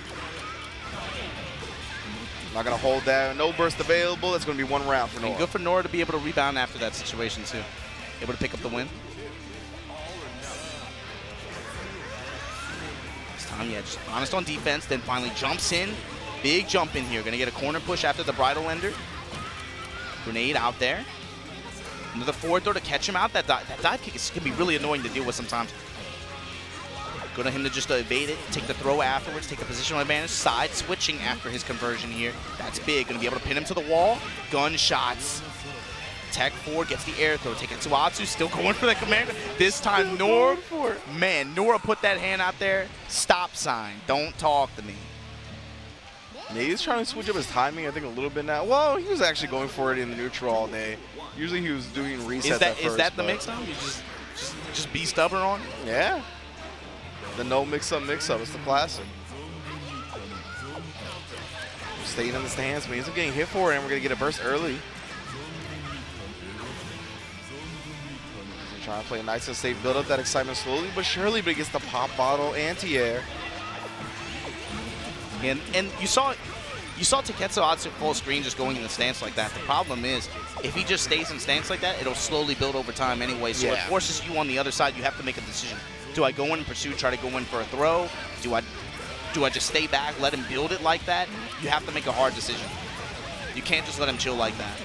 Not going to hold that. No burst available. That's going to be one round for Nora. Good for Nora to be able to rebound after that situation, too. Able to pick up the win. This time, yeah, just honest on defense, then finally jumps in. Big jump in here. Going to get a corner push after the bridle ender. Grenade out there. Another forward throw to catch him out. That dive kick can be really annoying to deal with sometimes. Good to him to just evade it, take the throw afterwards, take the positional advantage, side switching after his conversion here. That's big. Going to be able to pin him to the wall. Gunshots. Tech 4 gets the air throw. Teketsuatsu still going for that command. This time, Nora, man, Nora put that hand out there. Stop sign. Don't talk to me. Yeah, he's trying to switch up his timing, I think, a little bit now. Well, he was actually going for it in the neutral all day. Usually he was doing resets at first. Is that the mix-up? You just be stubborn on it? Yeah. The no mix-up. It's the classic. Staying in the stance, but he ends up getting hit for it, and we're going to get a burst early. Trying to play nice and safe, build up that excitement slowly but surely, but he gets the pop bottle anti-air. And you saw Teketsuatsu full screen just going in the stance like that. The problem is, if he just stays in stance like that, it'll slowly build over time anyway. So it forces you on the other side. You have to make a decision. Do I go in and pursue, try to go in for a throw? Do I just stay back, let him build it like that? You have to make a hard decision. You can't just let him chill like that.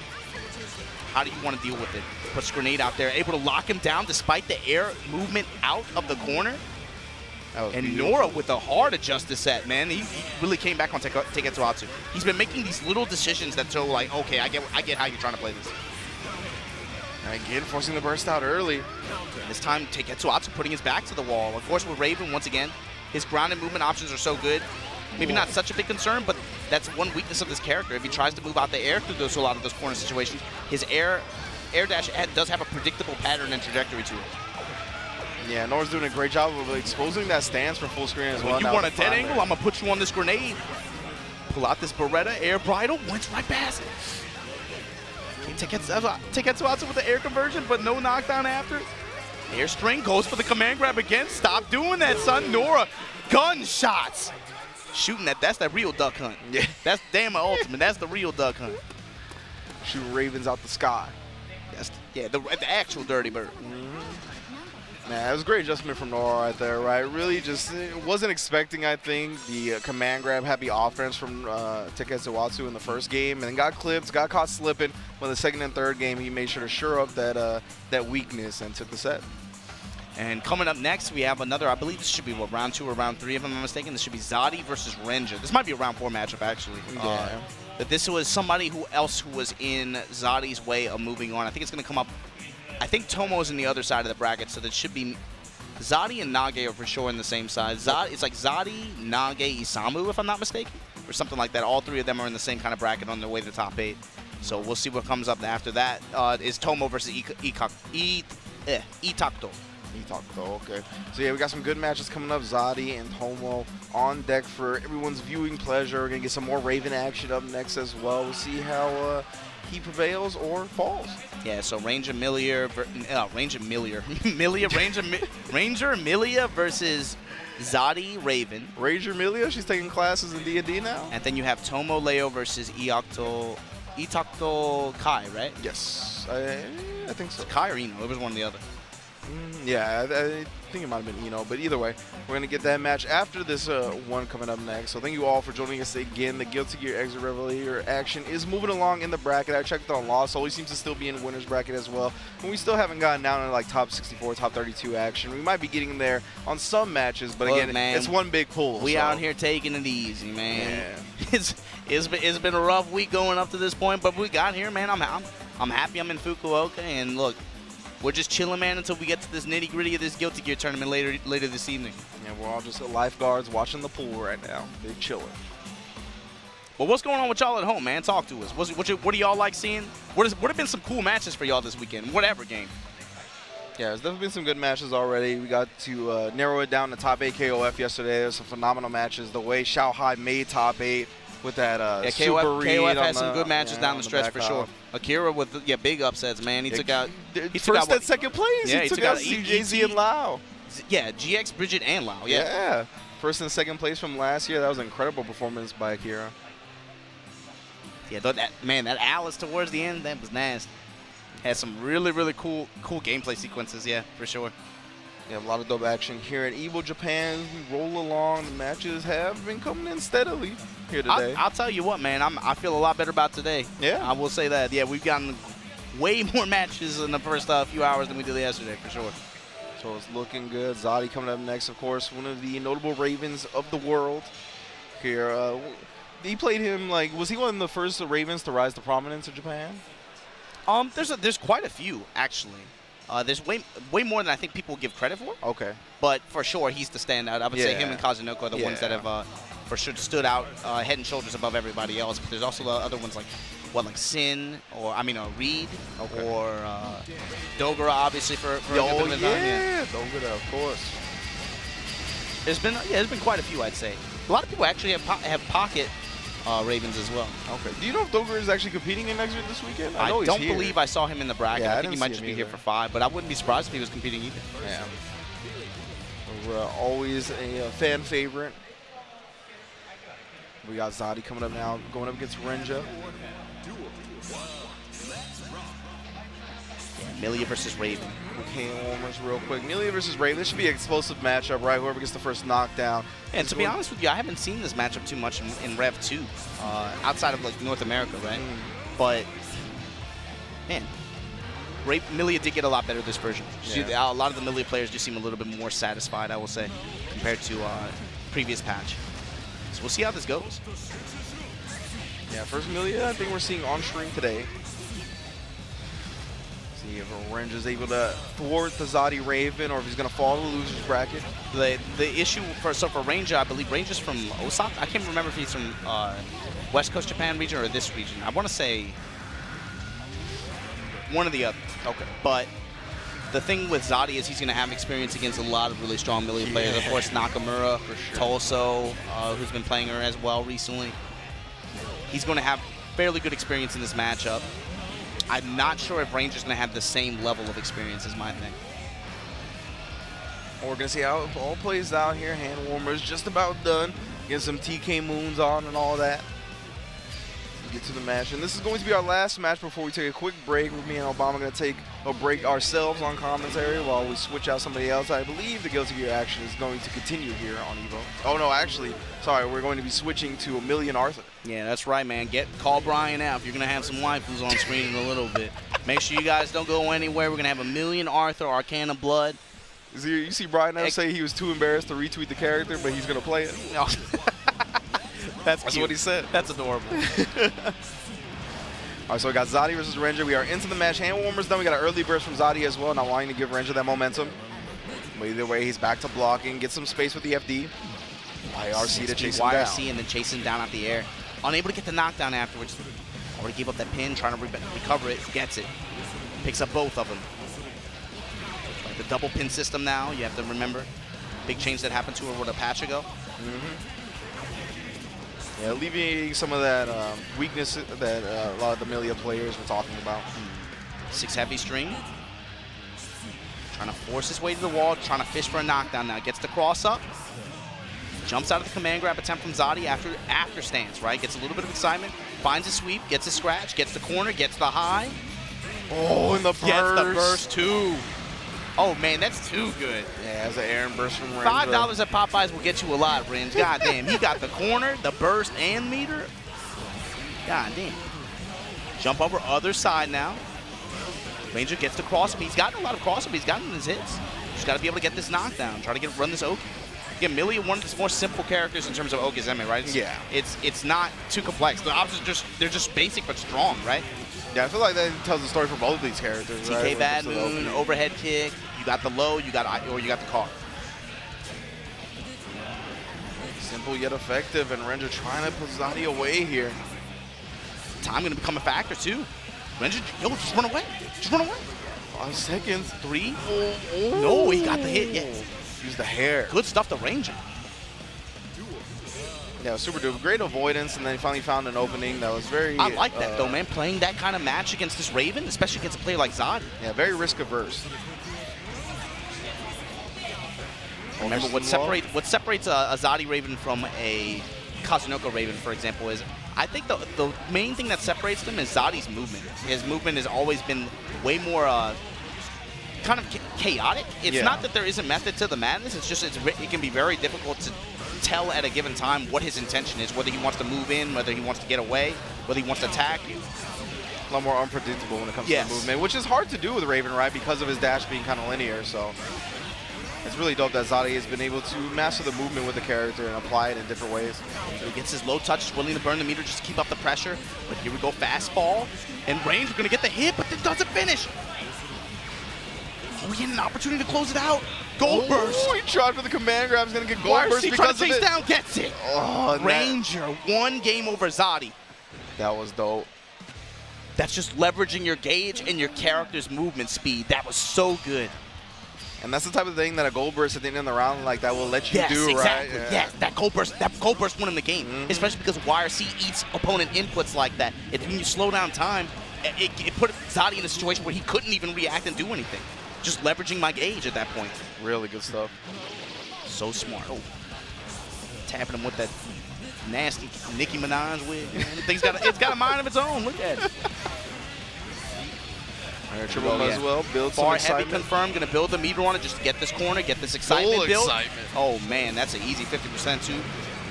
How do you want to deal with it? Puts grenade out there, able to lock him down despite the air movement out of the corner. And beautiful. Nora with a hard adjusted set, man. He really came back on Teketsuatsu. He's been making these little decisions that show, like, okay, I get how you're trying to play this. And again, forcing the burst out early. This time, Teketsuatsu putting his back to the wall. Of course, with Raven, once again, his ground and movement options are so good. Maybe not such a big concern, but that's one weakness of this character. If he tries to move out the air through a lot of those corner situations, his air dash does have a predictable pattern and trajectory to it. Yeah, Nora's doing a great job of exposing that stance for full screen as well. When you want a dead angle, I'm going to put you on this grenade. Pull out this Beretta, air bridle, went right past it. Teketsuatsu with the air conversion, but no knockdown after. Air string goes for the command grab again. Stop doing that, son. Nora, gunshots. Shooting that's that real duck hunt. Yeah. That's damn ultimate. That's the real duck hunt. Shoot ravens out the sky. That's the actual dirty bird. Man, that was a great adjustment from Nora right there, right? Really just wasn't expecting, I think, the command grab heavy offense from Teketsuatsu in the first game, and then got clipped, got caught slipping. But the second and third game, he made sure to shore up that weakness and took the set. And coming up next, we have another, I believe this should be, what, round 2 or round 3, if I'm not mistaken. This should be Zadi versus Ranger. This might be a round 4 matchup, actually. Yeah. But this was somebody else who was in Zadi's way of moving on. I think it's going to come up. I think Tomo's in the other side of the bracket, so that should be Zadi and Nage are for sure in the same side. It's like Zadi, Nage, Isamu, if I'm not mistaken, or something like that. All three of them are in the same kind of bracket on their way to the top 8. So we'll see what comes up after that. Is Tomo versus Itakto. Okay. So yeah, we got some good matches coming up. Zadi and Tomo on deck for everyone's viewing pleasure. We're gonna get some more Raven action up next as well. We'll see how he prevails or falls. Yeah. So Ranger Millia versus Zadi Raven. Ranger Millia, she's taking classes in D&D now. And then you have Tomo Leo versus Itakto Kai, right? Yes, I think so. Kai or Ino? It was one or the other. Yeah, I think it might have been Eno, but either way, we're going to get that match after this one coming up next. So thank you all for joining us again. The Guilty Gear Exit Revelator action is moving along in the bracket. I checked on Lost, so he seems to still be in winner's bracket as well. And we still haven't gotten down to like top 64, top 32 action. We might be getting there on some matches, but again, man, it's one big pool. We out here taking it easy, man. Yeah. It's been a rough week going up to this point, but we got here, man. I'm happy I'm in Fukuoka, and look, we're just chilling, man, until we get to this nitty-gritty of this Guilty Gear tournament later this evening. Yeah, we're all just lifeguards watching the pool right now. Big chilling. Well, what's going on with y'all at home, man? Talk to us. What do y'all like seeing? What have been some cool matches for y'all this weekend? Whatever game. Yeah, there's definitely been some good matches already. We got to narrow it down to top 8 KOF yesterday. There's some phenomenal matches. The way Xiaohai made top 8 with that super read. KOF had some good matches down the stretch for sure. Akira with big upsets, man. He took out first and second place. Yeah, he took out CJZ and Lau. Yeah, GX, Bridget, and Lau. Yeah, first and second place from last year. That was an incredible performance by Akira. Yeah, that Alice towards the end, that was nasty. Had some really cool gameplay sequences. Yeah, for sure. Yeah, a lot of dope action here at Evo Japan. We roll along. The matches have been coming in steadily here today. I'll tell you what, man. I feel a lot better about today. Yeah. I will say that. Yeah, we've gotten way more matches in the first few hours than we did yesterday, for sure. So it's looking good. Zadi coming up next, of course, one of the notable Ravens of the world here. He played him, was he one of the first Ravens to rise to prominence in Japan? There's quite a few, actually. There's way more than I think people give credit for. Okay. But for sure, he's the standout. I would say him and Kazunoko are the ones that have for sure stood out head and shoulders above everybody else. But there's also the other ones like Sin, or Reed, or Dogura, obviously for a bit of time. Yeah, Dogura, of course. There's been quite a few, I'd say. A lot of people actually have pocket Ravens as well. Okay. Do you know if Dogura is actually competing in Exit this weekend? I don't believe I saw him in the bracket. Yeah, I think he might just be here for 5, but I wouldn't be surprised if he was competing either. Yeah. We're always a fan favorite. We got Zadi coming up now, going up against Renja. Millia versus Raven. Okay, warmers real quick. Millia versus Raven. This should be an explosive matchup, right? Whoever gets the first knockdown. And to be honest with you, I haven't seen this matchup too much in Rev 2, outside of North America, right? But man, Millia did get a lot better this version. A lot of the Millia players just seem a little bit more satisfied, I will say, compared to previous patch. So we'll see how this goes. Yeah, first Millia, I think we're seeing on stream today. See if Renja's able to thwart the Zadi Raven, or if he's going to fall to the loser's bracket. The issue for Ranger, I believe Ranger's from Osaka. I can't remember if he's from West Coast Japan region or this region. I want to say one or the other. Okay. But the thing with Zadi is he's going to have experience against a lot of really strong Millia players. Of course, Nakamura, Toso, who's been playing her as well recently. He's going to have fairly good experience in this matchup. I'm not sure if Ranger's going to have the same level of experience as my thing. We're going to see how it all plays out here. Hand warmers just about done. Get some TK Moons on and all that. Get to the match. And this is going to be our last match before we take a quick break. Me and Obama are going to take a break ourselves on commentary while we switch out somebody else. I believe the Guilty Gear action is going to continue here on Evo. Oh, no, actually, sorry, we're going to be switching to Millia and Arthur. Yeah, that's right, man. Call Brian out if you're going to have some waifus on screen in a little bit. Make sure you guys don't go anywhere. We're going to have a Millia and Arthur, Arcana Blood. You see Brian now say he was too embarrassed to retweet the character, but he's going to play it? No. That's what he said. That's adorable. All right, so we got Zadi versus Renja. We are into the match. Hand warmers done. We got an early burst from Zadi as well, not wanting to give Renja that momentum. But either way, he's back to blocking. Get some space with the FD. YRC to chase him down. YRC and then chasing down out the air. Unable to get the knockdown afterwards. Already gave up that pin, trying to recover it, gets it. Picks up both of them. Like the double pin system now, you have to remember. Big change that happened to her with a patch ago. Yeah, alleviating some of that weakness that a lot of the Millia players were talking about. 6 heavy string. Trying to force his way to the wall, trying to fish for a knockdown now. Gets the cross up. Jumps out of the command grab attempt from Zadi after stance, right? Gets a little bit of excitement. Finds a sweep, gets a scratch, gets the corner, gets the high. Oh, and the burst. Gets the burst too. Oh man, that's too good. Yeah, as an Aaron burst from Ringe. $5 at Popeyes will get you a lot, Ringe. God damn, he got the corner, the burst, and meter. God damn. Jump over other side now. Ranger gets the cross up. He's gotten a lot of cross up. He's gotten his hits. Just got to be able to get this knockdown. Try to run this Oki. Again, Millia, one of the more simple characters in terms of Okizeme, right? It's not too complex. The options they're just basic but strong, right? Yeah, I feel like that tells the story for both of these characters. TK right? bad moon, overhead kick. You got the low, you got the car. Simple yet effective, and Ranger trying to put Zadi away here. Time going to become a factor too. Ranger, yo, just run away. Just run away. 5 seconds. 3. No, he got the hit. Yes. Use the hair. Good stuff to Ranger. Yeah, super duper. Great avoidance, and then he finally found an opening that was very... I like that, though, man. Playing that kind of match against this Raven, especially against a player like Zadi. Yeah, very risk-averse. Remember, what separates a Zadi Raven from a Kazunoko Raven, for example, is I think the main thing that separates them is Zadi's movement. His movement has always been way more kind of chaotic. It's not that there isn't method to the madness. It's just it can be very difficult to tell at a given time what his intention is, whether he wants to move in, whether he wants to get away, whether he wants to attack you. A lot more unpredictable when it comes to the movement, which is hard to do with Raven, right? Because of his dash being kind of linear. So it's really dope that Zadi has been able to master the movement with the character and apply it in different ways. So he gets his low touch, willing to burn the meter just to keep up the pressure. But here we go, fastball. And Range, we're going to get the hit, but it doesn't finish. Oh, he had an opportunity to close it out. Gold burst. He tried for the command grab. He's going to get gold burst because of it. Chase down, gets it. Oh, Ranger, 1 game over Zadi. That was dope. That's just leveraging your gauge and your character's movement speed. That was so good. And that's the type of thing that a gold burst at the end of the round like that will let you do, exactly. right? Yes, that gold burst won him the game. Especially because YRC eats opponent inputs like that. When you slow down time, it put Zadi in a situation where he couldn't even react and do anything. Just leveraging my gauge at that point. Really good stuff. So smart. Oh. Tapping him with that nasty Nicki Minaj wig. It's got a mind of its own. Look at it. All right, triple as well. Build some Bar excitement. heavy confirmed. Going to build the meter on it just to get this corner, get this excitement built. Excitement. Oh, man, that's an easy 50% too.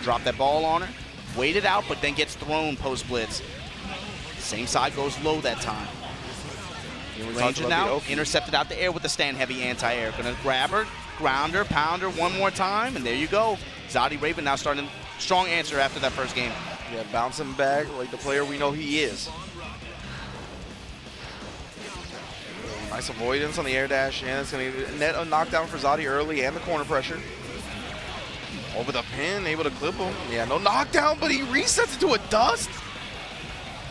Drop that ball on her. Wait it out, but then gets thrown post-blitz. Same side goes low that time. Ranger now, intercepted out the air with the stand heavy anti-air. Gonna grab her, ground her, pound her one more time, and there you go. Zadi Raven now starting strong answer after that first game. Yeah, bouncing back like the player we know he is. Nice avoidance on the air dash, and it's gonna net a knockdown for Zadi early and the corner pressure. Over the pin, able to clip him. Yeah, no knockdown, but he resets it to a dust.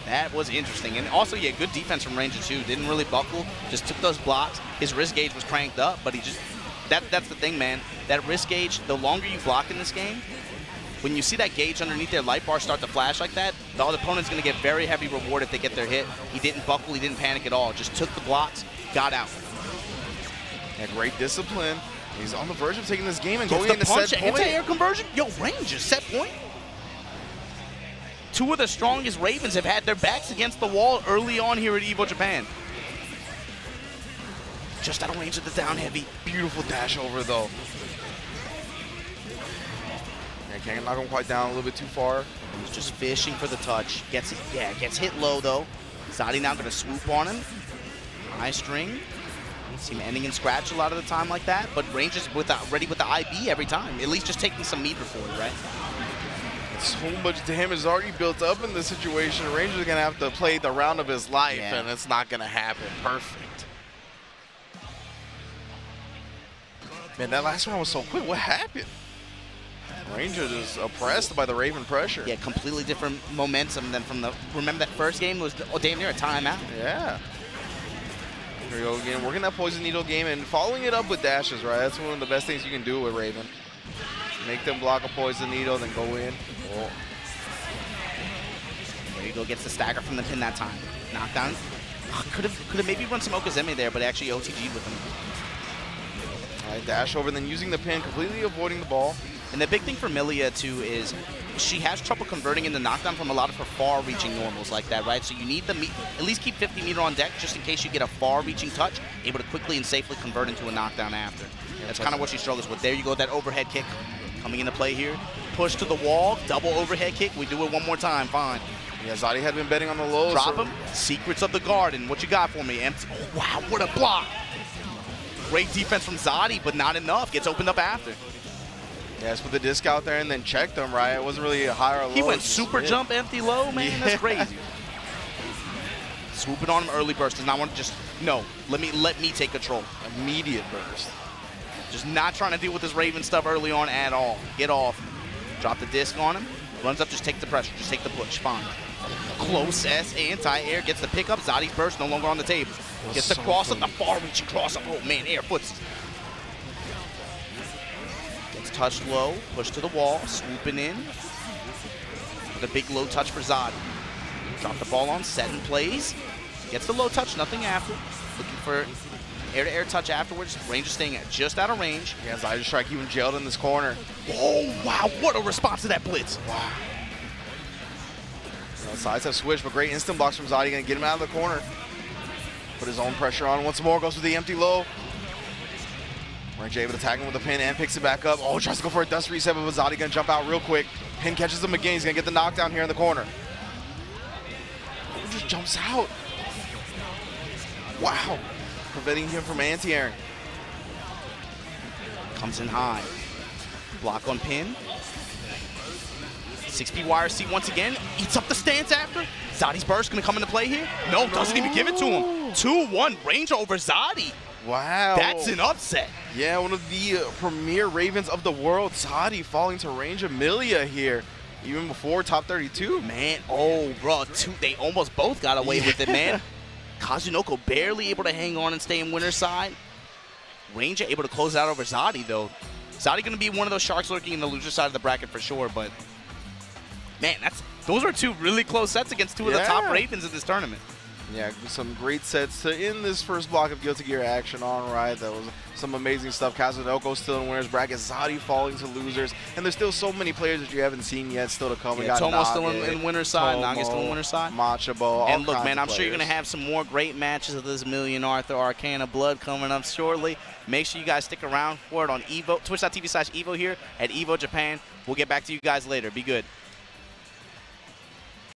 That was interesting. And also, yeah, good defense from Ranger too. Didn't really buckle, just took those blocks. His wrist gauge was cranked up, but he just, that's the thing, man. That wrist gauge, the longer you block in this game, when you see that gauge underneath their light bar start to flash like that, the other opponent's going to get very heavy reward if they get their hit. He didn't buckle, he didn't panic at all. Just took the blocks, got out. Yeah, great discipline. He's on the verge of taking this game and going into set point. Anti-air conversion? Yo, Ranger, set point. 2 of the strongest Ravens have had their backs against the wall early on here at Evo Japan. Just out of range of the down heavy. Beautiful dash over though. Yeah, can't knock him quite down, a little bit too far. He's just fishing for the touch. Gets hit low though. Zadi now gonna swoop on him. High string. See him ending in scratch a lot of the time like that, but Ranger's ready with the IB every time. At least just taking some meter for it, right? So much damage is already built up in this situation. Ranger's gonna have to play the round of his life, and it's not gonna happen. Perfect. Man, that last round was so quick. What happened? Ranger is oppressed by the Raven pressure. Yeah, completely different momentum than from the. Remember that first game was damn near a timeout. Yeah. Here we go again, working that Poison Needle game and following it up with dashes, right? That's one of the best things you can do with Raven. Make them block a Poison Needle, then go in. Oh. There you go, gets the stagger from the pin that time. Knockdown. Could have maybe run some Okazeme there, but actually OTG'd with him. All right, dash over, then using the pin, completely avoiding the ball. And the big thing for Millia, too, is she has trouble converting into knockdown from a lot of her far-reaching normals like that, right? So you need the at least keep 50 meter on deck just in case you get a far-reaching touch, able to quickly and safely convert into a knockdown after. That's kind of what she struggles with. There you go, that overhead kick coming into play here. Push to the wall, double overhead kick. We do it one more time, fine. Yeah, Zadi had been betting on the lows. Drop him. Secrets of the Garden. What you got for me? Empty. Oh, wow, what a block. Great defense from Zadi, but not enough. Gets opened up after. Yeah, just put the disc out there and then checked them, right? It wasn't really a high or low. He went super jump, empty low, man. Yeah. That's crazy. Swooping on him, early burst. Does not want to just, no, let me take control. Immediate burst. Just not trying to deal with this Raven stuff early on at all. Get off. Drop the disc on him. Runs up, just take the pressure. Just take the push. Fine. Close S anti-air. Gets the pickup. Zadi's burst no longer on the table. Gets the cross up, the far-reaching cross up. Oh, man, air foots. Gets touched low. Push to the wall. Swooping in. With a big low touch for Zadi. Drop the ball on. Set and plays. Gets the low touch. Nothing after. Looking for air-to-air touch afterwards. Ranger staying at just out of range. Yeah, Zadi just trying to keep him jailed in this corner. Oh, wow. What a response to that blitz. Wow. You know, sides have switched, but great instant blocks from Zadi. Going to get him out of the corner. Put his own pressure on once more. Goes with the empty low. Ranger able to tag him with the pin and picks it back up. Oh, tries to go for a dust reset, but Zadi going to jump out real quick. Pin catches him again. He's going to get the knockdown here in the corner. He just jumps out. Wow. Preventing him from anti-airing. Comes in high. Block on pin. 6B wire seat once again. Eats up the stance after. Zadi's burst going to come into play here. No, doesn't even give it to him. 2-1 Ranger over Zadi. Wow. That's an upset. Yeah, one of the premier Ravens of the world. Zadi falling to Ranger Millia here. Even before top 32. Man, oh, bro. They almost both got away with it, man. Kazunoko barely able to hang on and stay in winner's side. Ranger able to close out over Zadi, though. Zadi going to be one of those sharks lurking in the loser side of the bracket for sure, but man, those are two really close sets against two of the top Ravens in this tournament. Yeah, some great sets to end this first block of Guilty Gear action on, right? That was some amazing stuff. Kazunoko still in winner's bracket, Zadi falling to losers, and there's still so many players that you haven't seen yet still to come. Yeah, Tomo's still in winner's side, Naga's still in winner's side. Machabo, and look, man, I'm sure you're going to have some more great matches of this Million Arthur Arcana Blood coming up shortly. Make sure you guys stick around for it on Evo, twitch.tv/Evo here at Evo Japan. We'll get back to you guys later. Be good.